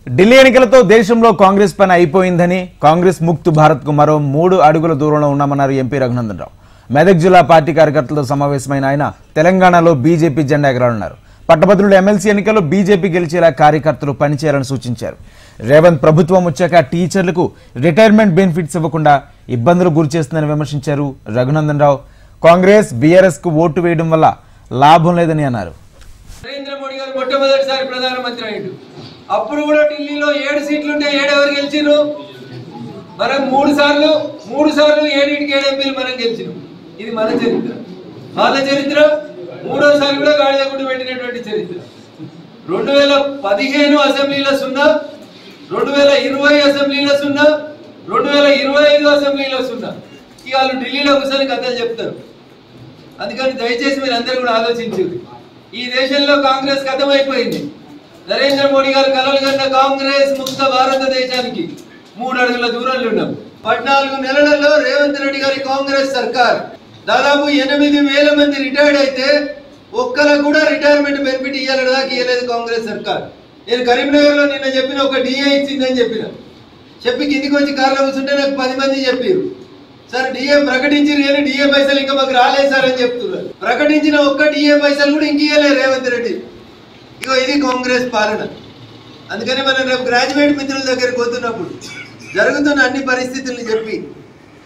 ఢిల్లీ ఎన్నికలతో దేశంలో కాంగ్రెస్ పని అయిపోయిందని కాంగ్రెస్ ముక్త్ భారత్కు మరో 3 అడుగుల దూరంలో ఉన్నామన్నారు ఎంపీ రఘునందన్ రావు. మెదక్ జిల్లా పార్టీ కార్యకర్తలతో సమావేశమైన ఆయన తెలంగాణలో బీజేపీ జెండా ఎగరాలన్నారు. పట్టభద్రుల ఎమ్మెల్సీ ఎన్నికల్లో బీజేపీ గెలిచేలా కార్యకర్తలు పనిచేయాలని సూచించారు. రేవంత్ ప్రభుత్వం వచ్చాక టీచర్లకు రిటైర్మెంట్ బెనిఫిట్స్ ఇవ్వకుండా ఇబ్బందులు గురిచేస్తుందని విమర్శించారు రఘునందన్ రావు. కాంగ్రెస్ బీఆర్ఎస్ కు ఓటు వేయడం వల్ల లాభం లేదని అన్నారు. నరేంద్ర మోడీ గారు మొట్టమొదటిసారి ప్రధానమంత్రి అయ్యాడు. అప్పుడు కూడా ఢిల్లీలో 7 సీట్లు ఉంటే 7 ఎవరు గెలిచిరు? మనం 3 సార్లు 7 ఎంపీలు మనం గెలిచినాం. ఇది మన చరిత్ర. వాళ్ళ చరిత్ర మూడోసారి కూడా గాడిద గుడి పెట్టినటువంటి చరిత్ర. 2015 అసెంబ్లీలో 0, 2020 అసెంబ్లీలో 0, 2025 అసెంబ్లీలో 0. ఇక వాళ్ళు ఢిల్లీలో కూర్చొని కథలు చెప్తారు. అందుకని దయచేసి మీరు అందరూ కూడా ఆలోచించారు. ఈ దేశంలో కాంగ్రెస్ ఖతమైపోయింది. నరేంద్ర మోడీ గారు కలలు కన్న కాంగ్రెస్ ముక్త భారతదేశానికి 3 అడుగుల దూరంలో ఉన్నాం. 14 నెలలలో రేవంత్ రెడ్డి గారి కాంగ్రెస్ సర్కార్ దాదాపు 8,000 మంది రిటైర్డ్ అయితే ఒక్కరికి కూడా రిటైర్మెంట్ బెనిఫిట్ ఇవ్వాలని దాకా ఇవ్వలేదు కాంగ్రెస్ సర్కార్. నేను కరీంనగర్లో నిన్న చెప్పిన ఒక డిఏ ఇచ్చిందని చెప్పి కిందికి వచ్చి కార్లో కూర్చుంటే నాకు 10 మంది చెప్పారు, సార్ డిఏ ప్రకటించారు కానీ డిఏ పైసలు ఇంకా మాకు రాలేదు సార్ అని చెప్తున్నారు. ప్రకటించిన ఒక్క డిఏ పైసలు కూడా ఇంక ఇవ్వలేదు రేవంత్ రెడ్డి. ఇగో ఇది కాంగ్రెస్ పాలన. అందుకని మనం రేపు గ్రాడ్యుయేట్ మిత్రుల దగ్గరికి పోతున్నప్పుడు జరుగుతున్న అన్ని పరిస్థితులను చెప్పి